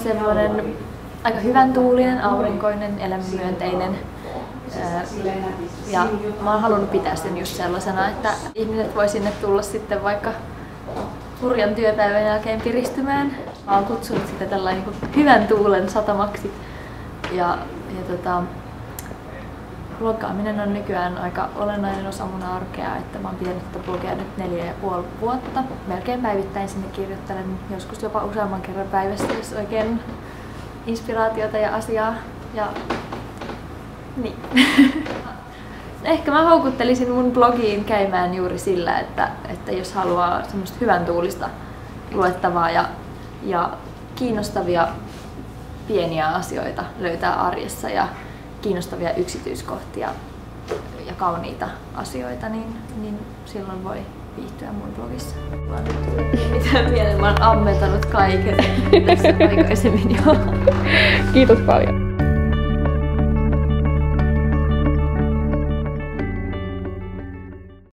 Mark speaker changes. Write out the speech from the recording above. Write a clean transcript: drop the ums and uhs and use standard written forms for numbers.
Speaker 1: on semmoinen aika hyvän tuulinen, aurinkoinen, elämänmyönteinen. Ja mä oon halunnut pitää sen just sellaisena, että ihmiset voi sinne tulla sitten vaikka hurjan työpäivän jälkeen piristymään. Mä oon kutsunut sitä tällainen niin hyvän tuulen satamaksi. Bloggaaminen on nykyään aika olennainen osa mun arkea, että mä oon pitänyt tätä blogia nyt 4,5 vuotta. Melkein päivittäin sinne kirjoittelen, joskus jopa useamman kerran päivässä, jos oikein inspiraatiota ja asiaa. Niin. Ehkä mä houkuttelisin mun blogiin käymään juuri sillä, että jos haluaa semmoista hyvän tuulista luettavaa ja kiinnostavia pieniä asioita löytää arjessa ja kiinnostavia yksityiskohtia ja kauniita asioita, niin silloin voi viihtyä mun blogissa. Mitä mieleen, mä oon ammentanut kaiken tässä aikaisemmin jo.
Speaker 2: Kiitos paljon.